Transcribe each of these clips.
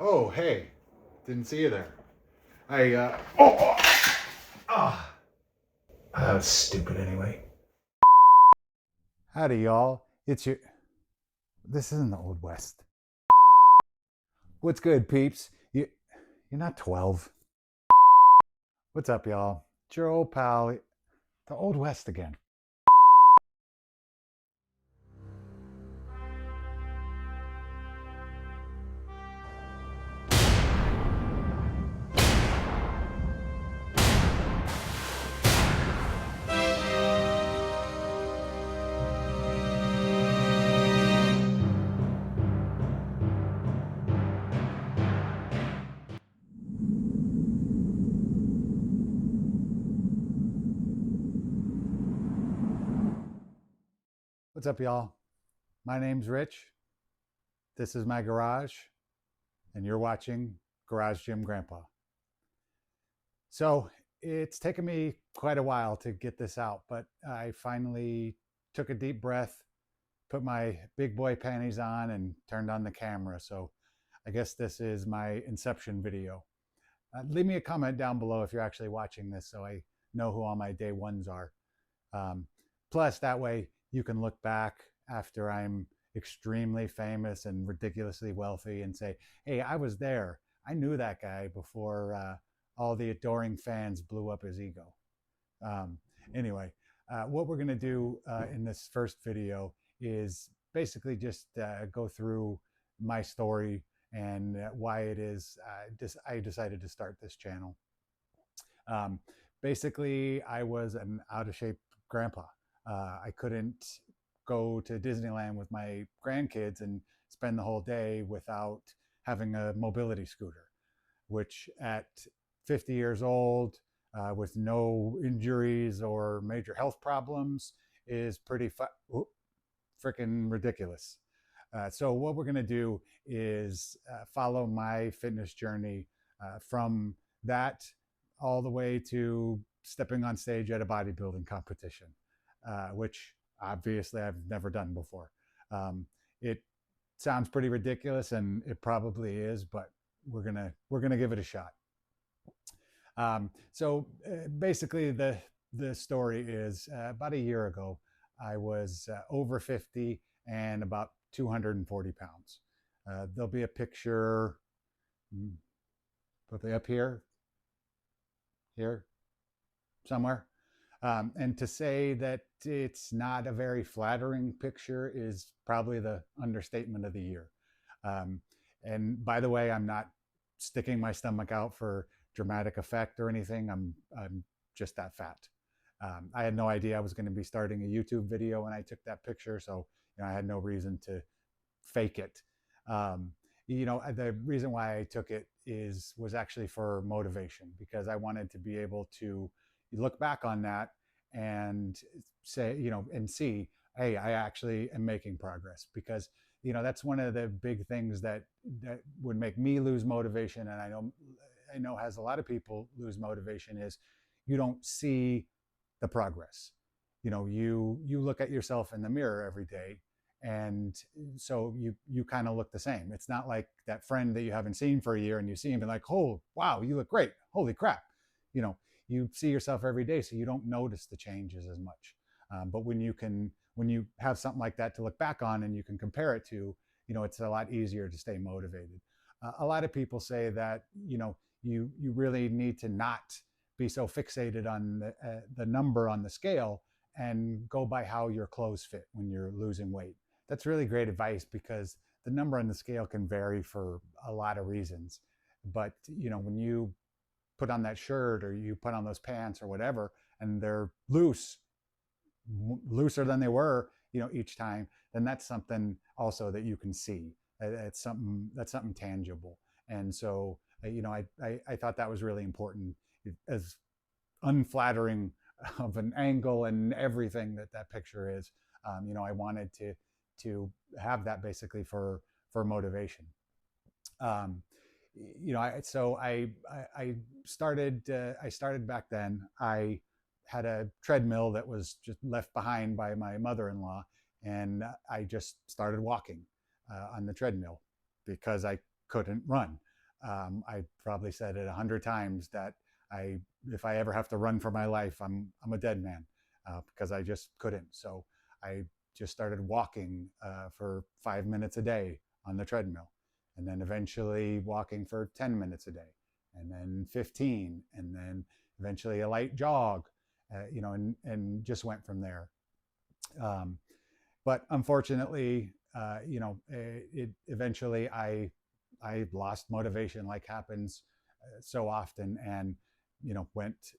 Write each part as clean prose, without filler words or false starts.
Oh, hey, didn't see you there. That was stupid anyway. Howdy, y'all. It's your. This isn't the Old West. What's good, peeps? You're not 12. What's up, y'all? It's your old pal, the Old West again. What's up, y'all? My name's Rich. This is my garage, and you're watching Garage Gym Grandpa. So it's taken me quite a while to get this out, but I finally took a deep breath, put my big boy panties on, and turned on the camera. So I guess this is my inception video. Leave me a comment down below if you're actually watching this so I know who all my day ones are. Um, Plus, that way you can look back after I'm extremely famous and ridiculously wealthy and say, hey, I was there. I knew that guy before all the adoring fans blew up his ego. Um, anyway, what we're going to do in this first video is basically just go through my story and why it is I decided to start this channel. Um, Basically, I was an out of shape grandpa. I couldn't go to Disneyland with my grandkids and spend the whole day without having a mobility scooter, which at 50 years old, with no injuries or major health problems, is pretty freaking ridiculous. So what we're going to do is follow my fitness journey from that all the way to stepping on stage at a bodybuilding competition, which obviously I've never done before. It sounds pretty ridiculous, and it probably is, but we're gonna give it a shot. Basically, the story is about a year ago, I was over 50 and about 240 pounds. There'll be a picture, probably up here, somewhere. And to say that it's not a very flattering picture is probably the understatement of the year. Um, and by the way, I'm not sticking my stomach out for dramatic effect or anything. I'm just that fat. I had no idea I was going to be starting a YouTube video when I took that picture, so I had no reason to fake it. Um, the reason why I took it was actually for motivation, because I wanted to be able to look back on that and say, and see, hey, I actually am making progress. Because that's one of the big things that would make me lose motivation, and I know has a lot of people lose motivation, is you don't see the progress. You look at yourself in the mirror every day, and so you kind of look the same. It's not like that friend that you haven't seen for a year and you see him and like, oh wow, you look great, holy crap. You see yourself every day, so you don't notice the changes as much. But when you have something like that to look back on and you can compare it to, it's a lot easier to stay motivated. A lot of people say that you really need to not be so fixated on the number on the scale and go by how your clothes fit when you're losing weight. That's really great advice, because the number on the scale can vary for a lot of reasons. But when you put on that shirt or you put on those pants or whatever, and they're looser than they were, each time, then that's something also that you can see. It's something tangible. And so, I thought that was really important. As unflattering of an angle and everything that picture is, I wanted to have that basically for motivation. Um, I started back then. I had a treadmill that was just left behind by my mother-in-law, and I just started walking on the treadmill because I couldn't run. I probably said it 100 times that if I ever have to run for my life, I'm a dead man, because I just couldn't. So I just started walking for 5 minutes a day on the treadmill, and then eventually walking for 10 minutes a day, and then 15, and then eventually a light jog, and just went from there. Um, but unfortunately, it eventually I lost motivation, like happens so often, and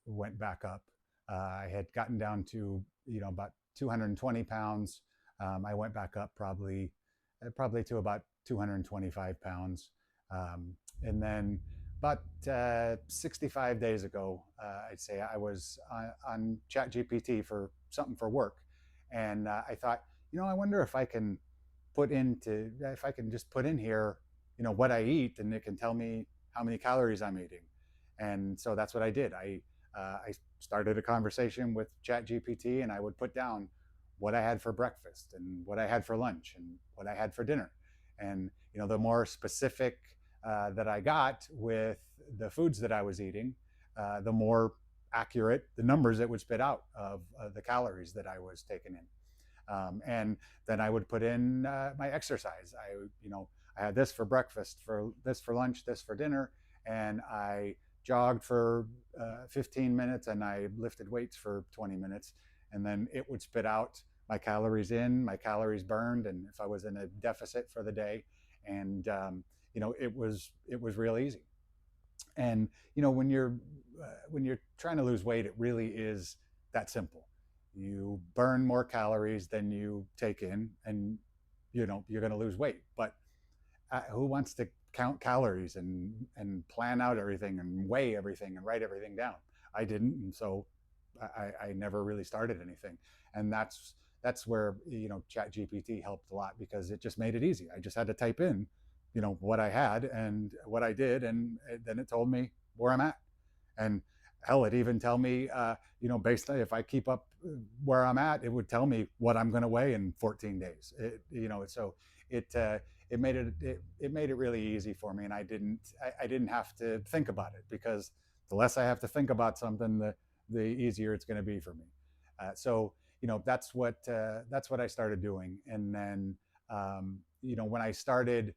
went back up. I had gotten down to about 220 pounds. I went back up probably to about 225 pounds, and then about 65 days ago, I'd say I was on ChatGPT for something for work, and I thought, I wonder if I can just put in here, what I eat, and it can tell me how many calories I'm eating. And so that's what I did. I started a conversation with ChatGPT, and I would put down what I had for breakfast and what I had for lunch and what I had for dinner. And the more specific that I got with the foods that I was eating, the more accurate the numbers it would spit out of the calories that I was taking in. And then I would put in my exercise. I had this for breakfast, for this for lunch, this for dinner, and I jogged for 15 minutes, and I lifted weights for 20 minutes, and then it would spit out my calories in, my calories burned, and if I was in a deficit for the day, and it was real easy. And when you're trying to lose weight, it really is that simple. You burn more calories than you take in, and you're going to lose weight. But who wants to count calories and plan out everything and weigh everything and write everything down? I didn't, and so I never really started anything. And that's where ChatGPT helped a lot, because it just made it easy. I just had to type in what I had and what I did, and then it told me where I'm at. And hell, it even tell me, based on, if I keep up where I'm at, it would tell me what I'm going to weigh in 14 days. So it it made it made it really easy for me, and I didn't have to think about it, because the less I have to think about something, the easier it's going to be for me. So that's what I started doing, and then when I started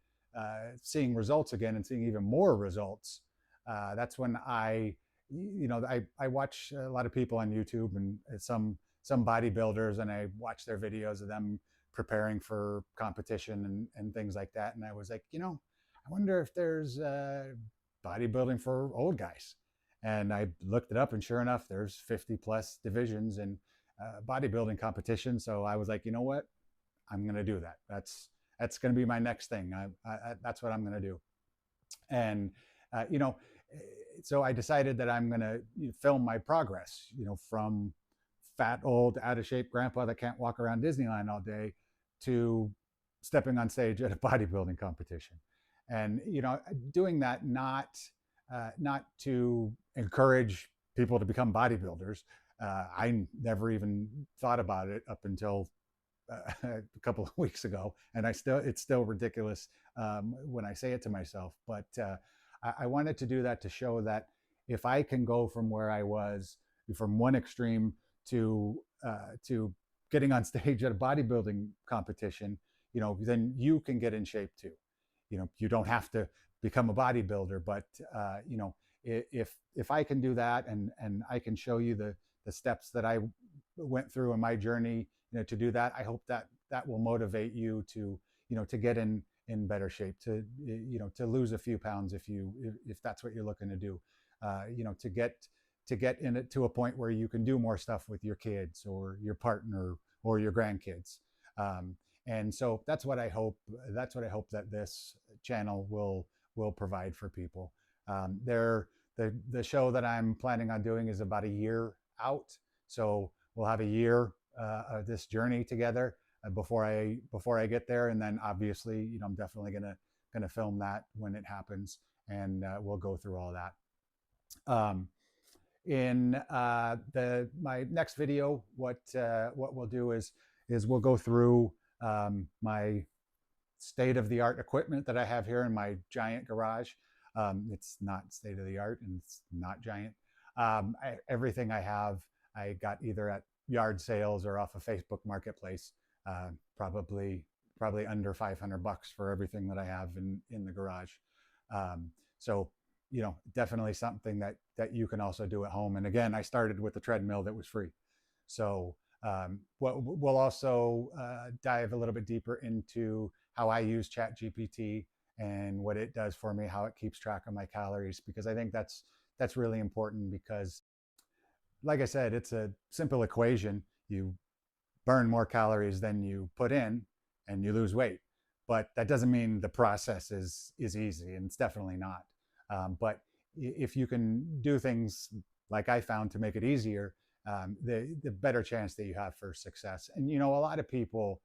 seeing results again, and seeing even more results, that's when I watch a lot of people on YouTube, and some bodybuilders, and I watch their videos of them preparing for competition and things like that. And I was like, I wonder if there's bodybuilding for old guys. And I looked it up, and sure enough, there's 50 plus divisions in bodybuilding competition. So I was like, you know what? I'm going to do that. That's going to be my next thing. That's what I'm going to do. And so I decided that I'm going to film my progress, from fat, old, out of shape grandpa that can't walk around Disneyland all day to stepping on stage at a bodybuilding competition. And doing that not to encourage people to become bodybuilders. I never even thought about it up until a couple of weeks ago, and it's still ridiculous when I say it to myself. But I wanted to do that to show that if I can go from where I was, from one extreme to getting on stage at a bodybuilding competition, then you can get in shape too. You don't have to become a bodybuilder, but if I can do that, and I can show you the steps that I went through in my journey, to do that, I hope that will motivate you to get in better shape, to lose a few pounds if that's what you're looking to do, to get in it to a point where you can do more stuff with your kids or your partner or your grandkids. And so that's what I hope. That's what I hope that this channel will provide for people. The show that I'm planning on doing is about a year out, so we'll have a year of this journey together before I get there, and then obviously, I'm definitely gonna film that when it happens, and we'll go through all that. In my next video, what we'll do is we'll go through my state-of-the-art equipment that I have here in my giant garage. It's not state of the art and it's not giant. Everything I have, I got either at yard sales or off a Facebook Marketplace. Uh, probably probably under $500 for everything that I have in the garage. So definitely something that you can also do at home. And again, I started with the treadmill that was free. So we'll also dive a little bit deeper into how I use ChatGPT and what it does for me, how it keeps track of my calories, because I think that's really important. Because, like I said, it's a simple equation. You burn more calories than you put in, and you lose weight. But that doesn't mean the process is easy, and it's definitely not. But if you can do things like I found to make it easier, the better chance that you have for success. And a lot of people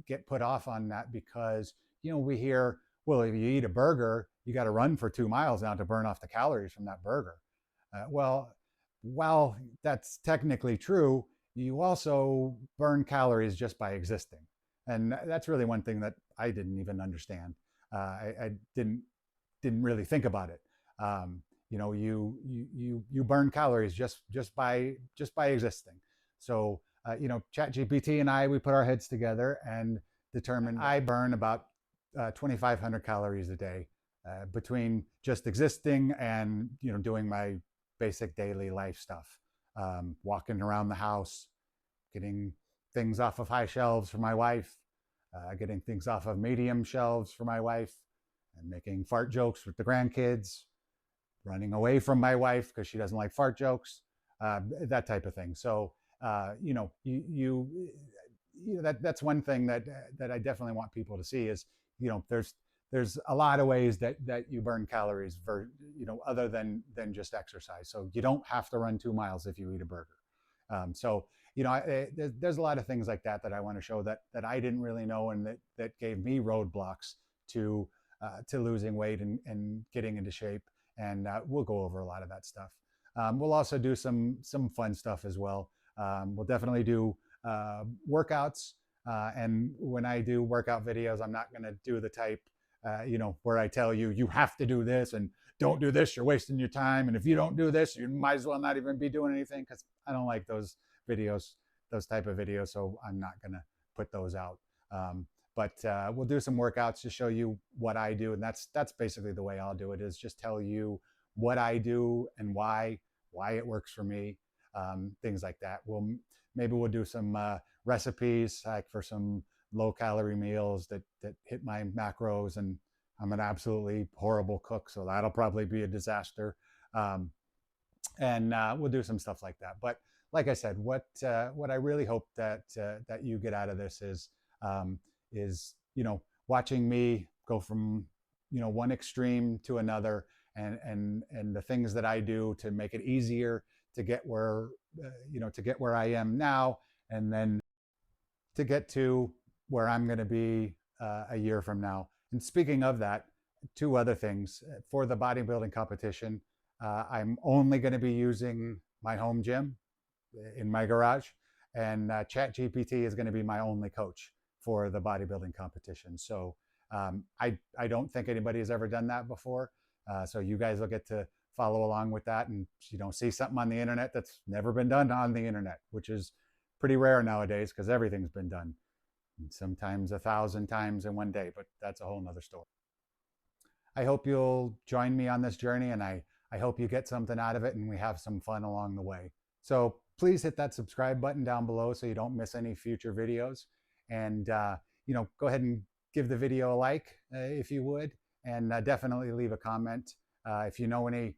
get put off on that because we hear, well, if you eat a burger, you got to run for 2 miles now to burn off the calories from that burger. Well, while that's technically true, you also burn calories just by existing. And that's really one thing that I didn't even understand. I didn't really think about it. You burn calories just by existing. So ChatGPT and we put our heads together and determined I burn about 2,500 calories a day between just existing and doing my basic daily life stuff, walking around the house, getting things off of high shelves for my wife, getting things off of medium shelves for my wife, and making fart jokes with the grandkids, running away from my wife because she doesn't like fart jokes, that type of thing. So, that's one thing that I definitely want people to see is, there's a lot of ways that you burn calories for, other than just exercise. So you don't have to run 2 miles if you eat a burger. So there's a lot of things like that I want to show that I didn't really know, and that gave me roadblocks to losing weight and getting into shape. And we'll go over a lot of that stuff. We'll also do some fun stuff as well. We'll definitely do workouts. And when I do workout videos, I'm not going to do the type, where I tell you have to do this and don't do this, you're wasting your time. And if you don't do this, you might as well not even be doing anything, because I don't like those videos, those type of videos. So I'm not going to put those out. But we'll do some workouts to show you what I do. And that's basically the way I'll do it, is just tell you what I do and why it works for me, things like that. Maybe we'll do some recipes, like for some low calorie meals that hit my macros. And I'm an absolutely horrible cook, so that'll probably be a disaster. And we'll do some stuff like that. But like I said, what I really hope that you get out of this is watching me go from one extreme to another, and the things that I do to make it easier to get where I am now, and then to get to where I'm going to be a year from now. And speaking of that, two other things for the bodybuilding competition. I'm only going to be using my home gym in my garage, and ChatGPT is going to be my only coach for the bodybuilding competition. So I don't think anybody has ever done that before. So you guys will get to follow along with that, and see something on the internet that's never been done on the internet, which is pretty rare nowadays because everything's been done, and sometimes 1,000 times in one day, but that's a whole nother story. I hope you'll join me on this journey, and I hope you get something out of it and we have some fun along the way. So please hit that subscribe button down below so you don't miss any future videos. And go ahead and give the video a like if you would, and definitely leave a comment if you know any,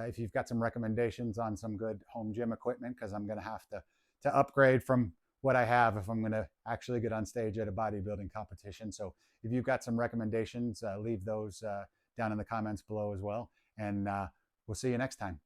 if you've got some recommendations on some good home gym equipment, because I'm going to have to upgrade from what I have if I'm going to actually get on stage at a bodybuilding competition. So if you've got some recommendations, leave those down in the comments below as well. And we'll see you next time.